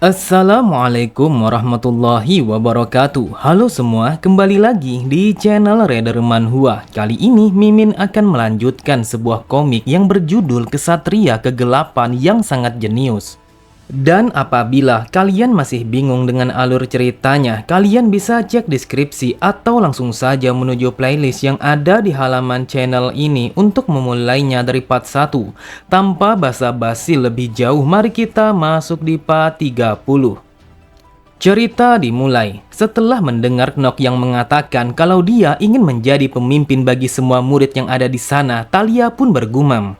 Assalamualaikum warahmatullahi wabarakatuh. Halo semua, kembali lagi di channel Raider Manhwa. Kali ini Mimin akan melanjutkan sebuah komik yang berjudul Kesatria Kegelapan yang sangat jenius. Dan apabila kalian masih bingung dengan alur ceritanya, kalian bisa cek deskripsi atau langsung saja menuju playlist yang ada di halaman channel ini untuk memulainya dari part 1. Tanpa basa-basi lebih jauh, mari kita masuk di part 30. Cerita dimulai setelah mendengar Knock yang mengatakan kalau dia ingin menjadi pemimpin bagi semua murid yang ada di sana. Thalia pun bergumam,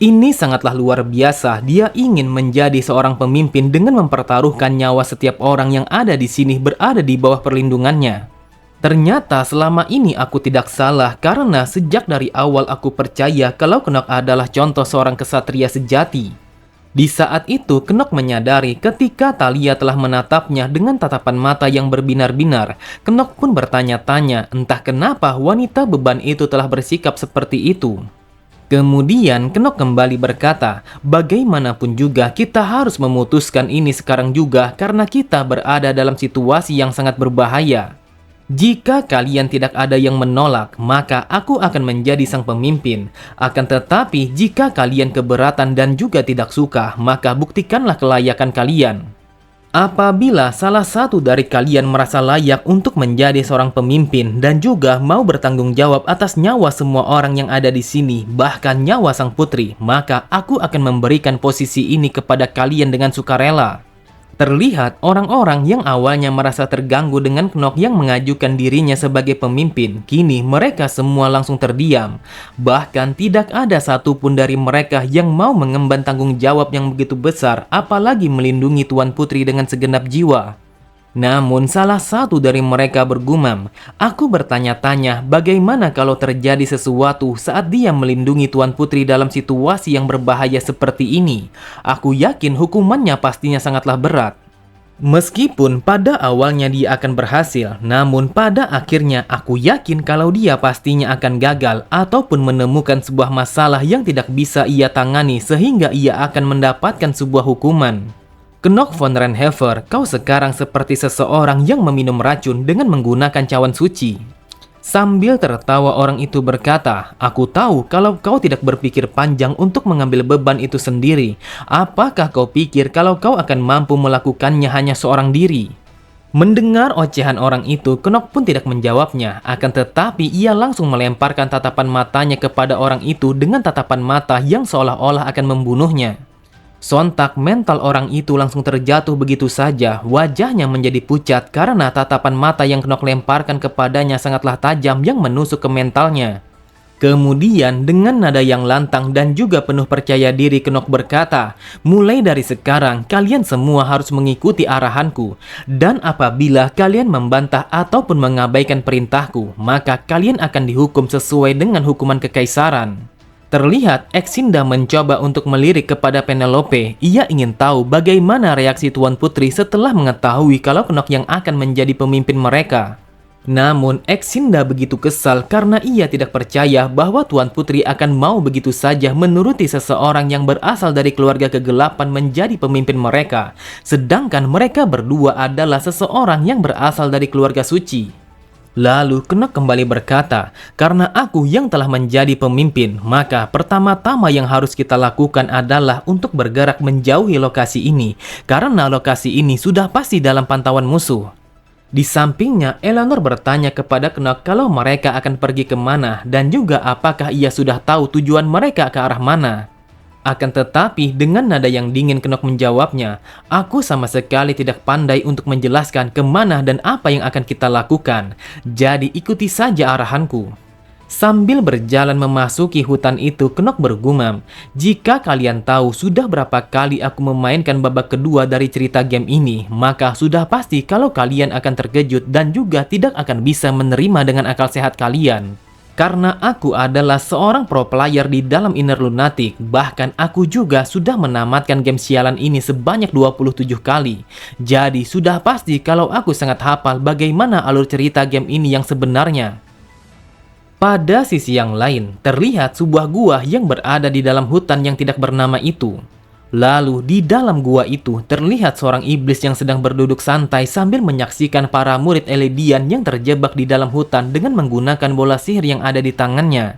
ini sangatlah luar biasa. Dia ingin menjadi seorang pemimpin dengan mempertaruhkan nyawa setiap orang yang ada di sini berada di bawah perlindungannya. Ternyata selama ini aku tidak salah, karena sejak dari awal aku percaya kalau Knock adalah contoh seorang kesatria sejati. Di saat itu Knock menyadari ketika Thalia telah menatapnya dengan tatapan mata yang berbinar-binar. Knock pun bertanya-tanya entah kenapa wanita beban itu telah bersikap seperti itu. Kemudian Knock kembali berkata, bagaimanapun juga kita harus memutuskan ini sekarang juga karena kita berada dalam situasi yang sangat berbahaya. Jika kalian tidak ada yang menolak, maka aku akan menjadi sang pemimpin. Akan tetapi jika kalian keberatan dan juga tidak suka, maka buktikanlah kelayakan kalian. Apabila salah satu dari kalian merasa layak untuk menjadi seorang pemimpin dan juga mau bertanggung jawab atas nyawa semua orang yang ada di sini, bahkan nyawa sang putri, maka aku akan memberikan posisi ini kepada kalian dengan sukarela. Terlihat orang-orang yang awalnya merasa terganggu dengan Knock yang mengajukan dirinya sebagai pemimpin, kini mereka semua langsung terdiam. Bahkan tidak ada satupun dari mereka yang mau mengemban tanggung jawab yang begitu besar, apalagi melindungi Tuan Putri dengan segenap jiwa. Namun salah satu dari mereka bergumam, aku bertanya-tanya bagaimana kalau terjadi sesuatu saat dia melindungi Tuan Putri dalam situasi yang berbahaya seperti ini. Aku yakin hukumannya pastinya sangatlah berat. Meskipun pada awalnya dia akan berhasil, namun pada akhirnya aku yakin kalau dia pastinya akan gagal ataupun menemukan sebuah masalah yang tidak bisa ia tangani sehingga ia akan mendapatkan sebuah hukuman. Knock von Renhever, kau sekarang seperti seseorang yang meminum racun dengan menggunakan cawan suci. Sambil tertawa orang itu berkata, aku tahu kalau kau tidak berpikir panjang untuk mengambil beban itu sendiri. Apakah kau pikir kalau kau akan mampu melakukannya hanya seorang diri? Mendengar ocehan orang itu, Knock pun tidak menjawabnya. Akan tetapi ia langsung melemparkan tatapan matanya kepada orang itu dengan tatapan mata yang seolah-olah akan membunuhnya. Sontak mental orang itu langsung terjatuh begitu saja, wajahnya menjadi pucat karena tatapan mata yang Knock lemparkan kepadanya sangatlah tajam yang menusuk ke mentalnya. Kemudian dengan nada yang lantang dan juga penuh percaya diri Knock berkata, mulai dari sekarang kalian semua harus mengikuti arahanku. Dan apabila kalian membantah ataupun mengabaikan perintahku, maka kalian akan dihukum sesuai dengan hukuman kekaisaran. Terlihat Exinda mencoba untuk melirik kepada Penelope. Ia ingin tahu bagaimana reaksi Tuan Putri setelah mengetahui kalau Knock yang akan menjadi pemimpin mereka. Namun Exinda begitu kesal karena ia tidak percaya bahwa Tuan Putri akan mau begitu saja menuruti seseorang yang berasal dari keluarga kegelapan menjadi pemimpin mereka. Sedangkan mereka berdua adalah seseorang yang berasal dari keluarga suci. Lalu Knock kembali berkata, karena aku yang telah menjadi pemimpin, maka pertama-tama yang harus kita lakukan adalah untuk bergerak menjauhi lokasi ini, karena lokasi ini sudah pasti dalam pantauan musuh. Di sampingnya, Eleanor bertanya kepada Knock kalau mereka akan pergi kemana dan juga apakah ia sudah tahu tujuan mereka ke arah mana. Akan tetapi dengan nada yang dingin Knock menjawabnya, aku sama sekali tidak pandai untuk menjelaskan kemana dan apa yang akan kita lakukan, jadi ikuti saja arahanku. Sambil berjalan memasuki hutan itu, Knock bergumam, jika kalian tahu sudah berapa kali aku memainkan babak kedua dari cerita game ini, maka sudah pasti kalau kalian akan terkejut dan juga tidak akan bisa menerima dengan akal sehat kalian. Karena aku adalah seorang pro player di dalam Inner Lunatic, bahkan aku juga sudah menamatkan game sialan ini sebanyak 27 kali. Jadi sudah pasti kalau aku sangat hafal bagaimana alur cerita game ini yang sebenarnya. Pada sisi yang lain, terlihat sebuah gua yang berada di dalam hutan yang tidak bernama itu. Lalu di dalam gua itu terlihat seorang iblis yang sedang berduduk santai sambil menyaksikan para murid Eledian yang terjebak di dalam hutan dengan menggunakan bola sihir yang ada di tangannya.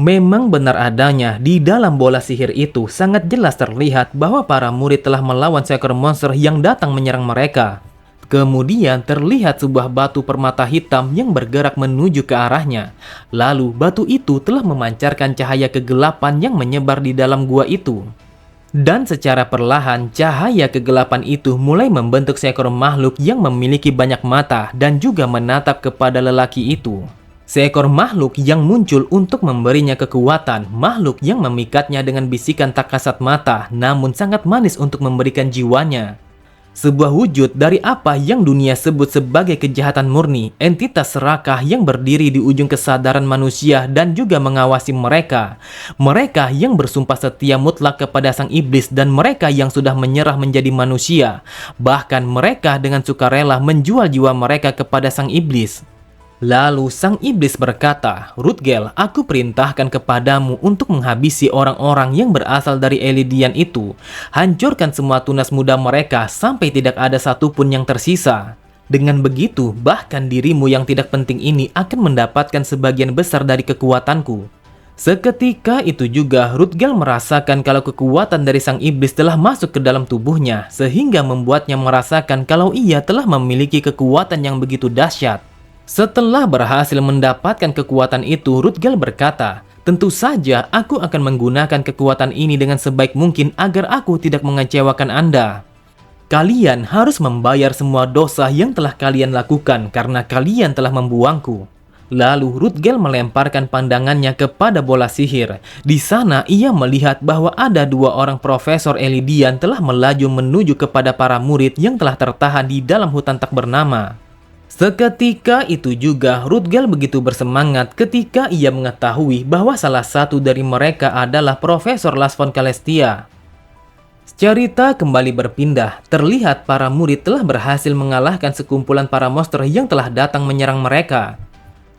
Memang benar adanya, di dalam bola sihir itu sangat jelas terlihat bahwa para murid telah melawan seekor monster yang datang menyerang mereka. Kemudian terlihat sebuah batu permata hitam yang bergerak menuju ke arahnya. Lalu batu itu telah memancarkan cahaya kegelapan yang menyebar di dalam gua itu. Dan secara perlahan, cahaya kegelapan itu mulai membentuk seekor makhluk yang memiliki banyak mata dan juga menatap kepada lelaki itu. Seekor makhluk yang muncul untuk memberinya kekuatan, makhluk yang memikatnya dengan bisikan tak kasat mata, namun sangat manis untuk memberikan jiwanya. Sebuah wujud dari apa yang dunia sebut sebagai kejahatan murni, entitas serakah yang berdiri di ujung kesadaran manusia dan juga mengawasi mereka. Mereka yang bersumpah setia mutlak kepada sang iblis dan mereka yang sudah menyerah menjadi manusia. Bahkan mereka dengan sukarela menjual jiwa mereka kepada sang iblis. Lalu sang iblis berkata, "Rutgel, aku perintahkan kepadamu untuk menghabisi orang-orang yang berasal dari Eledian itu. Hancurkan semua tunas muda mereka sampai tidak ada satupun yang tersisa. Dengan begitu, bahkan dirimu yang tidak penting ini akan mendapatkan sebagian besar dari kekuatanku." Seketika itu juga Rutgel merasakan kalau kekuatan dari sang iblis telah masuk ke dalam tubuhnya, sehingga membuatnya merasakan kalau ia telah memiliki kekuatan yang begitu dahsyat. Setelah berhasil mendapatkan kekuatan itu, Rutgel berkata, "Tentu saja aku akan menggunakan kekuatan ini dengan sebaik mungkin agar aku tidak mengecewakan Anda. Kalian harus membayar semua dosa yang telah kalian lakukan karena kalian telah membuangku." Lalu Rutgel melemparkan pandangannya kepada bola sihir. Di sana ia melihat bahwa ada dua orang profesor Eledian telah melaju menuju kepada para murid yang telah tertahan di dalam hutan tak bernama. Seketika itu juga Rutgel begitu bersemangat ketika ia mengetahui bahwa salah satu dari mereka adalah Profesor Lars von Celestia. Cerita kembali berpindah, terlihat para murid telah berhasil mengalahkan sekumpulan para monster yang telah datang menyerang mereka.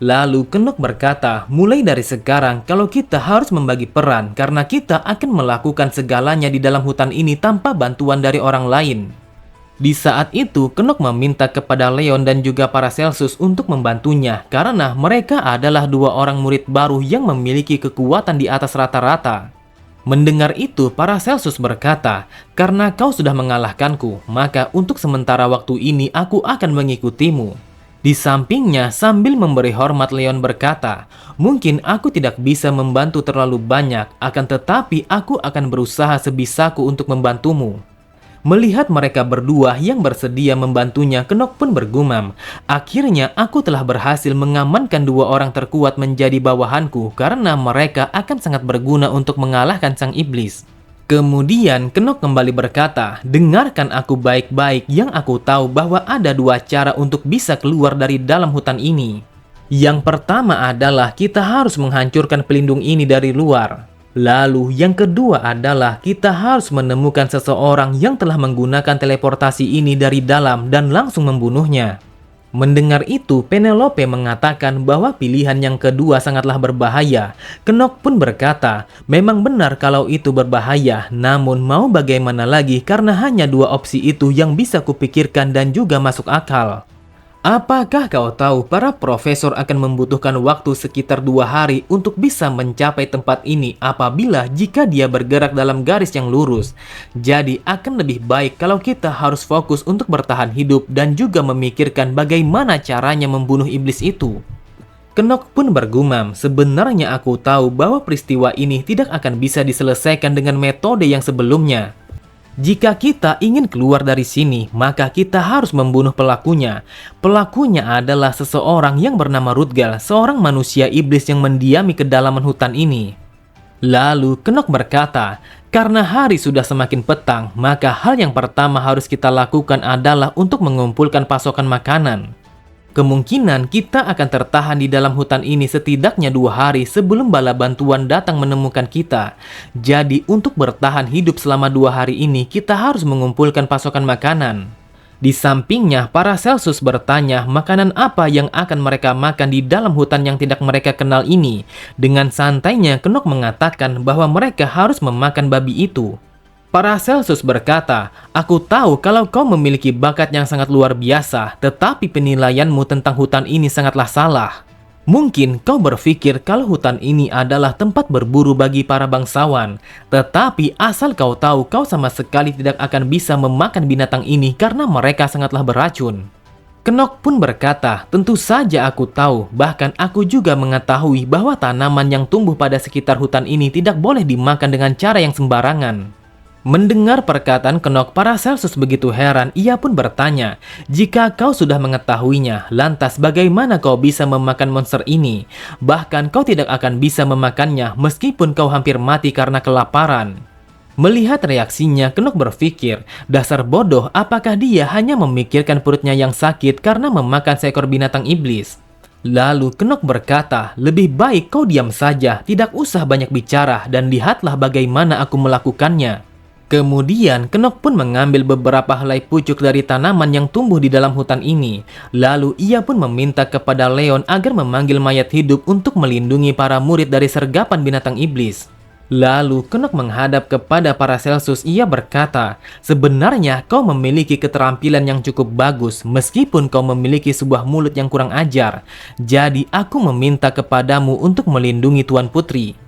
Lalu Canuck berkata, "Mulai dari sekarang kalau kita harus membagi peran karena kita akan melakukan segalanya di dalam hutan ini tanpa bantuan dari orang lain." Di saat itu, Canuck meminta kepada Leon dan juga Paracelsus untuk membantunya karena mereka adalah dua orang murid baru yang memiliki kekuatan di atas rata-rata. Mendengar itu, Paracelsus berkata, "Karena kau sudah mengalahkanku, maka untuk sementara waktu ini aku akan mengikutimu." Di sampingnya, sambil memberi hormat, Leon berkata, "Mungkin aku tidak bisa membantu terlalu banyak, akan tetapi aku akan berusaha sebisaku untuk membantumu." Melihat mereka berdua yang bersedia membantunya, Canuck pun bergumam, "Akhirnya aku telah berhasil mengamankan dua orang terkuat menjadi bawahanku karena mereka akan sangat berguna untuk mengalahkan sang iblis." Kemudian Canuck kembali berkata, "Dengarkan aku baik-baik, yang aku tahu bahwa ada dua cara untuk bisa keluar dari dalam hutan ini. Yang pertama adalah kita harus menghancurkan pelindung ini dari luar. Lalu yang kedua adalah kita harus menemukan seseorang yang telah menggunakan teleportasi ini dari dalam dan langsung membunuhnya." Mendengar itu, Penelope mengatakan bahwa pilihan yang kedua sangatlah berbahaya. Canuck pun berkata, "Memang benar kalau itu berbahaya, namun mau bagaimana lagi karena hanya dua opsi itu yang bisa kupikirkan dan juga masuk akal. Apakah kau tahu para profesor akan membutuhkan waktu sekitar 2 hari untuk bisa mencapai tempat ini apabila jika dia bergerak dalam garis yang lurus. Jadi akan lebih baik kalau kita harus fokus untuk bertahan hidup dan juga memikirkan bagaimana caranya membunuh iblis itu." Canuck pun bergumam, "Sebenarnya aku tahu bahwa peristiwa ini tidak akan bisa diselesaikan dengan metode yang sebelumnya. Jika kita ingin keluar dari sini, maka kita harus membunuh pelakunya. Pelakunya adalah seseorang yang bernama Rutgel, seorang manusia iblis yang mendiami kedalaman hutan ini." Lalu Canuck berkata, "Karena hari sudah semakin petang, maka hal yang pertama harus kita lakukan adalah untuk mengumpulkan pasokan makanan. Kemungkinan kita akan tertahan di dalam hutan ini setidaknya 2 hari sebelum bala bantuan datang menemukan kita. Jadi untuk bertahan hidup selama 2 hari ini kita harus mengumpulkan pasokan makanan." Di sampingnya, Paracelsus bertanya makanan apa yang akan mereka makan di dalam hutan yang tidak mereka kenal ini. Dengan santainya, Canuck mengatakan bahwa mereka harus memakan babi itu. Paracelsus berkata, "Aku tahu kalau kau memiliki bakat yang sangat luar biasa, tetapi penilaianmu tentang hutan ini sangatlah salah. Mungkin kau berpikir kalau hutan ini adalah tempat berburu bagi para bangsawan, tetapi asal kau tahu kau sama sekali tidak akan bisa memakan binatang ini karena mereka sangatlah beracun." Knock pun berkata, "Tentu saja aku tahu, bahkan aku juga mengetahui bahwa tanaman yang tumbuh pada sekitar hutan ini tidak boleh dimakan dengan cara yang sembarangan." Mendengar perkataan Knock, Paracelsus begitu heran. Ia pun bertanya, "Jika kau sudah mengetahuinya, lantas bagaimana kau bisa memakan monster ini? Bahkan kau tidak akan bisa memakannya meskipun kau hampir mati karena kelaparan." Melihat reaksinya, Knock berpikir, dasar bodoh, apakah dia hanya memikirkan perutnya yang sakit karena memakan seekor binatang iblis? Lalu Knock berkata, "Lebih baik kau diam saja, tidak usah banyak bicara, dan lihatlah bagaimana aku melakukannya." Kemudian, Knock pun mengambil beberapa helai pucuk dari tanaman yang tumbuh di dalam hutan ini. Lalu, ia pun meminta kepada Leon agar memanggil mayat hidup untuk melindungi para murid dari sergapan binatang iblis. Lalu, Knock menghadap kepada Paracelsus. Ia berkata, "Sebenarnya kau memiliki keterampilan yang cukup bagus, meskipun kau memiliki sebuah mulut yang kurang ajar. Jadi, aku meminta kepadamu untuk melindungi Tuan Putri."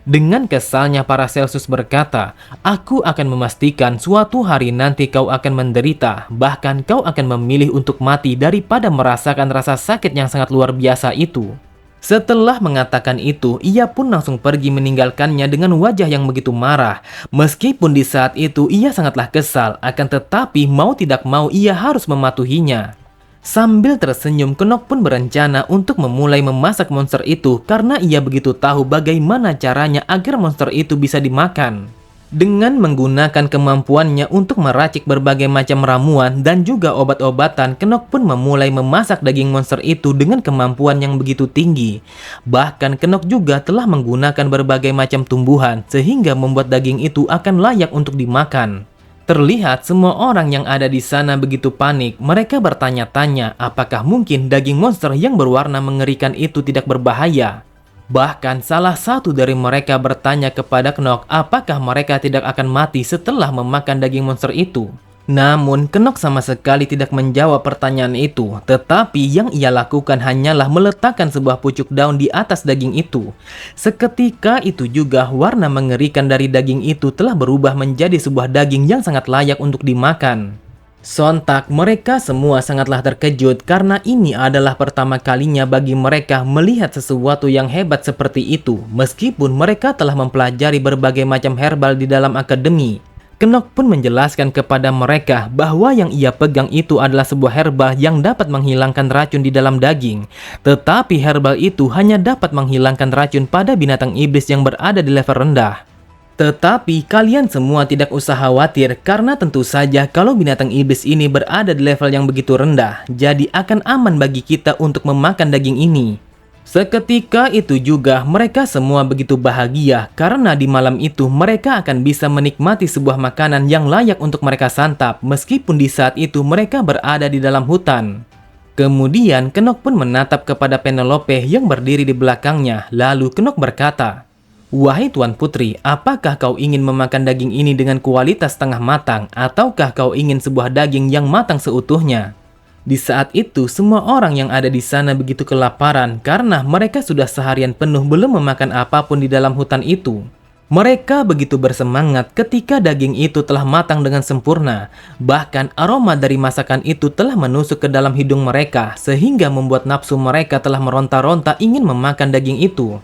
Dengan kesalnya Paracelsus berkata, "Aku akan memastikan suatu hari nanti kau akan menderita, bahkan kau akan memilih untuk mati daripada merasakan rasa sakit yang sangat luar biasa itu." Setelah mengatakan itu, ia pun langsung pergi meninggalkannya dengan wajah yang begitu marah. Meskipun di saat itu ia sangatlah kesal, akan tetapi mau tidak mau ia harus mematuhinya. Sambil tersenyum, Knock pun berencana untuk memulai memasak monster itu karena ia begitu tahu bagaimana caranya agar monster itu bisa dimakan. Dengan menggunakan kemampuannya untuk meracik berbagai macam ramuan dan juga obat-obatan, Knock pun memulai memasak daging monster itu dengan kemampuan yang begitu tinggi. Bahkan Knock juga telah menggunakan berbagai macam tumbuhan sehingga membuat daging itu akan layak untuk dimakan. Terlihat semua orang yang ada di sana begitu panik. Mereka bertanya-tanya apakah mungkin daging monster yang berwarna mengerikan itu tidak berbahaya. Bahkan salah satu dari mereka bertanya kepada Knock apakah mereka tidak akan mati setelah memakan daging monster itu. Namun Knock sama sekali tidak menjawab pertanyaan itu, tetapi yang ia lakukan hanyalah meletakkan sebuah pucuk daun di atas daging itu. Seketika itu juga warna mengerikan dari daging itu telah berubah menjadi sebuah daging yang sangat layak untuk dimakan. Sontak mereka semua sangatlah terkejut karena ini adalah pertama kalinya bagi mereka melihat sesuatu yang hebat seperti itu, meskipun mereka telah mempelajari berbagai macam herbal di dalam akademi. Knock pun menjelaskan kepada mereka bahwa yang ia pegang itu adalah sebuah herbal yang dapat menghilangkan racun di dalam daging. Tetapi herbal itu hanya dapat menghilangkan racun pada binatang iblis yang berada di level rendah. Tetapi kalian semua tidak usah khawatir karena tentu saja kalau binatang iblis ini berada di level yang begitu rendah, jadi akan aman bagi kita untuk memakan daging ini. Seketika itu juga mereka semua begitu bahagia karena di malam itu mereka akan bisa menikmati sebuah makanan yang layak untuk mereka santap meskipun di saat itu mereka berada di dalam hutan. Kemudian Knock pun menatap kepada Penelope yang berdiri di belakangnya. Lalu Knock berkata, "Wahai Tuan Putri, apakah kau ingin memakan daging ini dengan kualitas setengah matang ataukah kau ingin sebuah daging yang matang seutuhnya?" Di saat itu, semua orang yang ada di sana begitu kelaparan karena mereka sudah seharian penuh belum memakan apapun di dalam hutan itu. Mereka begitu bersemangat ketika daging itu telah matang dengan sempurna. Bahkan aroma dari masakan itu telah menusuk ke dalam hidung mereka sehingga membuat nafsu mereka telah meronta-ronta ingin memakan daging itu.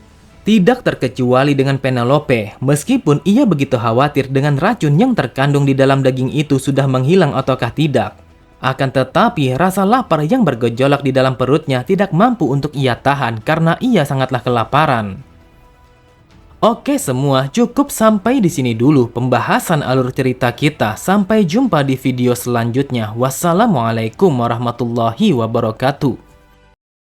Tidak terkecuali dengan Penelope, meskipun ia begitu khawatir dengan racun yang terkandung di dalam daging itu sudah menghilang ataukah tidak. Akan tetapi rasa lapar yang bergejolak di dalam perutnya tidak mampu untuk ia tahan karena ia sangatlah kelaparan. Oke semua, cukup sampai di sini dulu pembahasan alur cerita kita. Sampai jumpa di video selanjutnya. Wassalamualaikum warahmatullahi wabarakatuh.